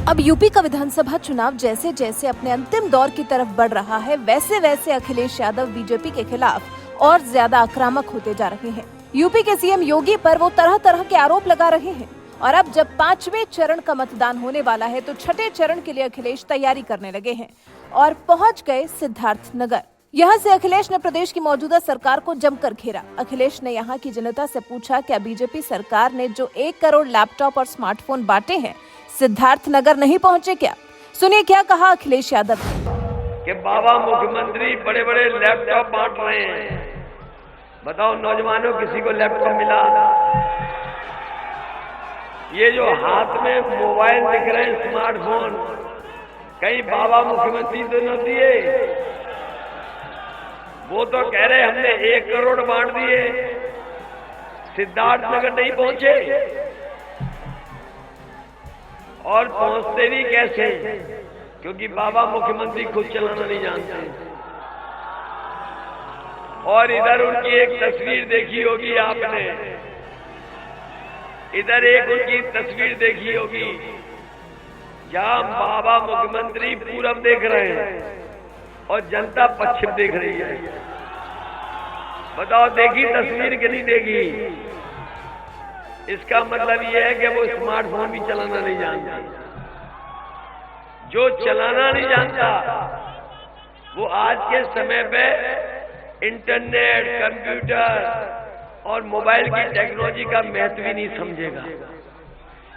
अब यूपी का विधानसभा चुनाव जैसे जैसे अपने अंतिम दौर की तरफ बढ़ रहा है, वैसे वैसे अखिलेश यादव बीजेपी के खिलाफ और ज्यादा आक्रामक होते जा रहे हैं। यूपी के सीएम योगी पर वो तरह तरह के आरोप लगा रहे हैं और अब जब 5वें चरण का मतदान होने वाला है तो छठे चरण के लिए अखिलेश तैयारी करने लगे हैं और पहुंच गए सिद्धार्थनगर। यहाँ से अखिलेश ने प्रदेश की मौजूदा सरकार को जमकर घेरा। अखिलेश ने यहाँ की जनता से पूछा, क्या बीजेपी सरकार ने जो 1 करोड़ लैपटॉप और स्मार्टफोन बांटे हैं, सिद्धार्थनगर नहीं पहुँचे क्या? सुनिए क्या कहा अखिलेश यादव कि बाबा मुख्यमंत्री बड़े बड़े लैपटॉप बांट रहे हैं। बताओ नौजवानों, किसी को लैपटॉप मिला? ये जो हाथ में मोबाइल दिख रहे हैं, स्मार्टफोन, कहीं बाबा मुख्यमंत्री तो न दिए? वो तो कह रहे हमने 1 करोड़ बांट दिए, सिद्धार्थनगर नहीं पहुंचे। और पहुंचते भी कैसे? क्योंकि बाबा मुख्यमंत्री खुद चलाना नहीं जानते। और इधर उनकी एक तस्वीर देखी होगी आपने, इधर एक उनकी तस्वीर देखी होगी जहां बाबा मुख्यमंत्री पूरब देख रहे हैं और जनता पश्चिम देख रही है। बताओ देखी तस्वीर कि नहीं देखी? इसका मतलब यह है कि वो स्मार्टफोन भी चलाना नहीं जानता। जो चलाना नहीं जानता वो आज के समय पे इंटरनेट, कंप्यूटर और मोबाइल की टेक्नोलॉजी का महत्व भी नहीं समझेगा।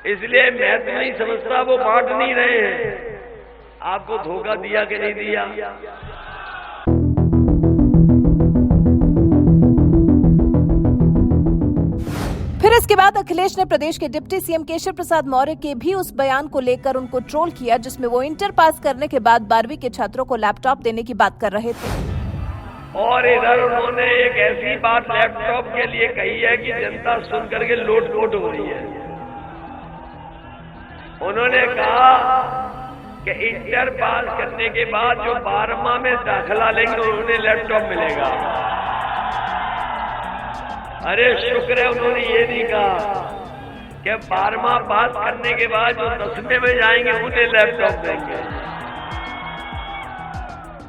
इसलिए महत्व नहीं समझता, वो बांट नहीं रहे हैं। आपको धोखा दिया कि नहीं दिया? फिर इसके बाद अखिलेश ने प्रदेश के डिप्टी सीएम केशव प्रसाद मौर्य के भी उस बयान को लेकर उनको ट्रोल किया जिसमें वो इंटर पास करने के बाद 12वीं के छात्रों को लैपटॉप देने की बात कर रहे थे। और इधर उन्होंने एक ऐसी बात लैपटॉप के लिए कही है कि जनता सुन करके लोट-पोट हो रही है। उन्होंने कहा कि इंटर पास करने के बाद जो 12वां में दाखिला लेंगे उन्हें लैपटॉप मिलेगा। अरे शुक्र है उन्होंने ये नहीं कहा कि 12वां पास करने के बाद जो 10वें में जाएंगे उन्हें लैपटॉप देंगे।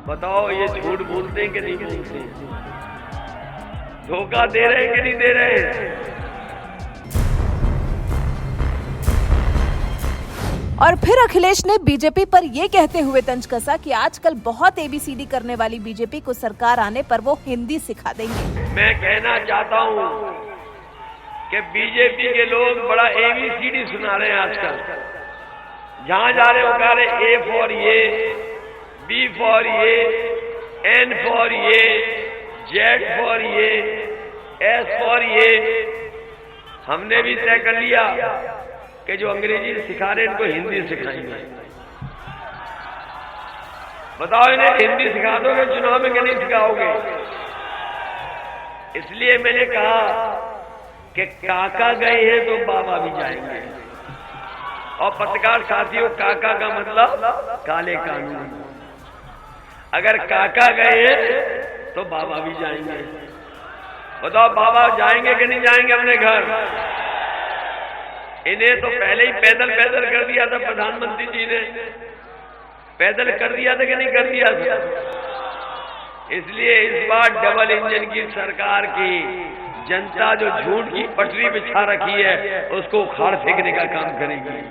बताओ ये झूठ बोलते हैं कि नहीं बोलते? धोखा दे रहे हैं कि नहीं दे रहे हैं? और फिर अखिलेश ने बीजेपी पर यह कहते हुए तंज कसा कि आजकल बहुत एबीसीडी करने वाली बीजेपी को सरकार आने पर वो हिंदी सिखा देंगे। मैं कहना चाहता हूं कि बीजेपी के लोग बड़ा एबीसीडी सुना रहे हैं आजकल। जहां जा रहे हो कह रहे ए फॉर ये, बी फॉर ये, एन फॉर ये, जेड फॉर ये, एस फॉर ये। हमने भी तय कर लिया कि जो अंग्रेजी सिखा रहे हैं इनको हिंदी सिखाएंगे। बताओ इन्हें हिंदी सिखा दोगे चुनाव में कि नहीं सिखाओगे? इसलिए मैंने कहा कि काका गए हैं तो बाबा भी जाएंगे। और पत्रकार साथियों, काका का मतलब काले कानून। अगर काका गए हैं तो बाबा भी जाएंगे। बताओ बाबा जाएंगे कि नहीं जाएंगे अपने घर? इन्हें तो पहले ही पैदल कर दिया था प्रधानमंत्री जी ने। पैदल कर दिया था कि नहीं कर दिया था? इसलिए इस बार डबल इंजन की सरकार की जनता जो झूठ की पटरी बिछा रखी है उसको उखाड़ फेंकने का काम करेगी।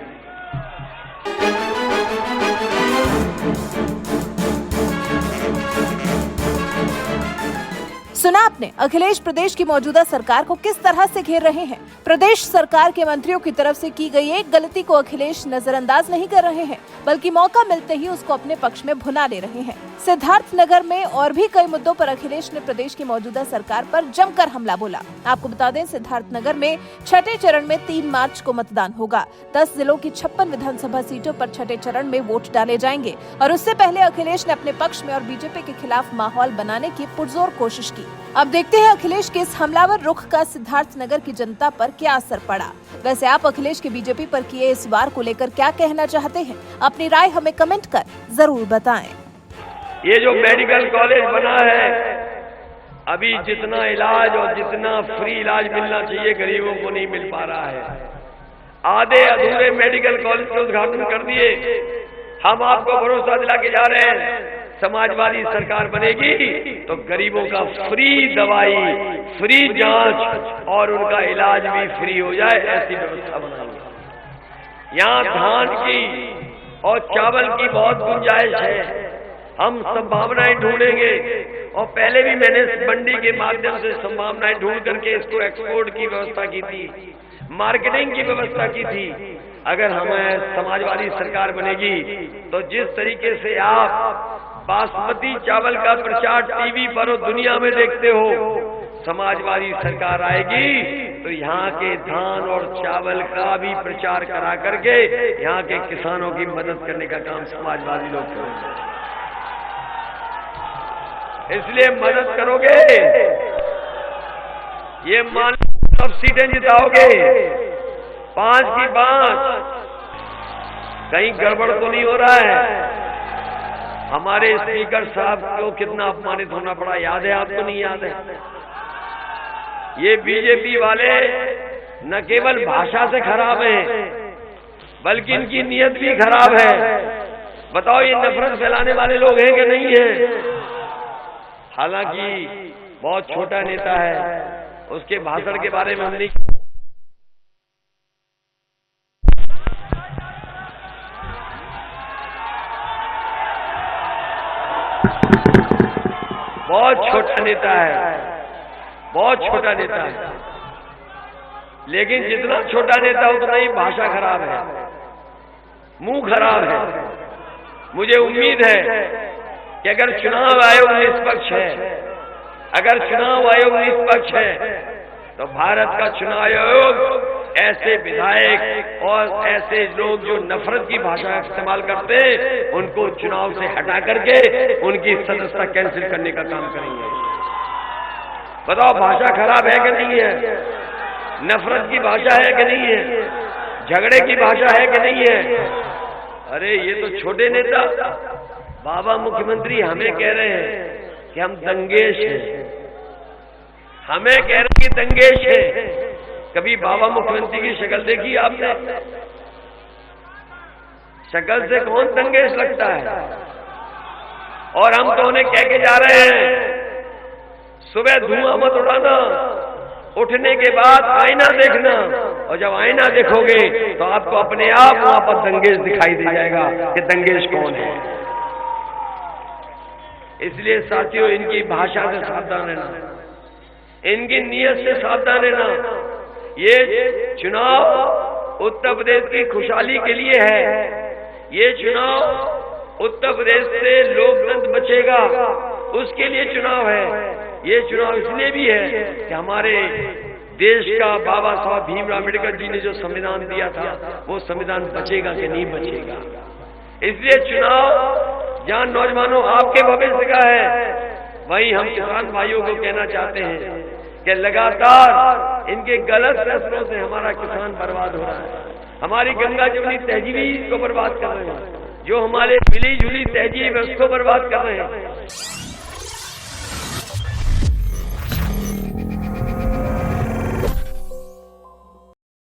सुना आपने, अखिलेश प्रदेश की मौजूदा सरकार को किस तरह से घेर रहे हैं। प्रदेश सरकार के मंत्रियों की तरफ से की गई एक गलती को अखिलेश नजरअंदाज नहीं कर रहे हैं, बल्कि मौका मिलते ही उसको अपने पक्ष में भुना ले रहे हैं। सिद्धार्थनगर में और भी कई मुद्दों पर अखिलेश ने प्रदेश की मौजूदा सरकार पर जमकर हमला बोला। आपको बता दें, सिद्धार्थनगर में छठे चरण में 3 मार्च को मतदान होगा। 10 जिलों की 56 विधानसभा सीटों पर छठे चरण में वोट डाले जाएंगे और उससे पहले अखिलेश ने अपने पक्ष में और बीजेपी के खिलाफ माहौल बनाने की पुरजोर कोशिश की। अब देखते हैं अखिलेश के इस हमलावर रुख का सिद्धार्थनगर की जनता पर क्या असर पड़ा। वैसे आप अखिलेश के बीजेपी पर किए इस वार को लेकर क्या कहना चाहते हैं? अपनी राय हमें कमेंट कर जरूर बताएं। ये जो मेडिकल कॉलेज बना है, अभी जितना इलाज और जितना फ्री इलाज मिलना चाहिए गरीबों को नहीं मिल पा रहा है। आधे अधूरे मेडिकल कॉलेज के उद्घाटन कर दिए। हम आपको भरोसा दिला के जा रहे हैं, समाजवादी सरकार बनेगी तो गरीबों का फ्री दवाई, फ्री जांच और उनका इलाज भी फ्री हो जाए, ऐसी व्यवस्था बनाएंगे। यहाँ धान की और चावल की बहुत गुंजाइश है, हम संभावनाएं ढूंढेंगे। और पहले भी मैंने मंडी के माध्यम से संभावनाएं ढूंढ करके इसको एक्सपोर्ट की व्यवस्था की थी, मार्केटिंग की व्यवस्था की थी। अगर हमें समाजवादी सरकार बनेगी तो जिस तरीके से आप बासमती चावल का प्रचार टीवी पर और दुनिया में देखते हो, समाजवादी सरकार आएगी तो यहाँ के धान और चावल का भी प्रचार करा करके यहाँ के किसानों की मदद करने का काम समाजवादी लोग करेंगे। इसलिए मदद करोगे, ये मान सब सीटें जिताओगे, 5 की 5, कहीं गड़बड़ तो नहीं हो रहा है। हमारे स्पीकर साहब को कितना अपमानित होना पड़ा, याद है आपको? नहीं याद है? ये बीजेपी वाले न केवल भाषा से खराब हैं बल्कि इनकी नीयत भी खराब है। बताओ, ये नफरत फैलाने वाले लोग हैं कि नहीं है? हालांकि बहुत छोटा नेता है, उसके भाषण के बारे में हम नहीं, बहुत छोटा नेता है, बहुत छोटा नेता है, लेकिन जितना छोटा नेता उतना ही भाषा खराब है, मुंह खराब है। मुझे उम्मीद है कि अगर चुनाव आयोग निष्पक्ष है, अगर चुनाव आयोग निष्पक्ष है तो भारत का चुनाव आयोग ऐसे विधायक और ऐसे लोग जो नफरत की भाषा इस्तेमाल करते हैं उनको चुनाव से हटा करके उनकी सदस्यता कैंसिल करने का काम करेंगे। बताओ, भाषा खराब है कि नहीं है? नफरत की भाषा है कि नहीं है? झगड़े की भाषा है कि नहीं है? अरे ये तो छोटे नेता बाबा मुख्यमंत्री हमें कह रहे हैं कि हम दंगेश हैं, हमें कह रहे हैं कि दंगेश है। कभी बाबा मुख्यमंत्री की शक्ल देखी आपने? शक्ल से कौन दंगेश लगता है? और हम तो उन्हें कह के जा रहे हैं, सुबह धुआं मत उड़ाना, उठने के बाद आईना देखना, और जब आईना देखोगे तो आपको अपने आप वहां पर दंगेश दिखाई दे जाएगा कि दंगेश कौन है। इसलिए साथियों, इनकी भाषा से सावधान रहना, इनकी नीयत से सावधान रहना। ये चुनाव उत्तर प्रदेश की खुशहाली के लिए है, ये चुनाव उत्तर प्रदेश से लोकतंत्र बचेगा उसके लिए चुनाव है। ये चुनाव इसलिए भी है कि हमारे देश का बाबा साहब भीमराव अम्बेडकर जी ने जो संविधान दिया था वो संविधान बचेगा कि नहीं बचेगा। इसलिए चुनाव जहां नौजवानों आपके भविष्य का है, वहीं हम किसान भाइयों को कहना चाहते हैं कि लगातार इनके गलत फैसलों से हमारा किसान बर्बाद हो रहा है। हमारी गंगा जमुनी तहजीब इसको बर्बाद कर रहे हैं, जो हमारे मिली जुली तहजीब है उसको बर्बाद कर रहे हैं।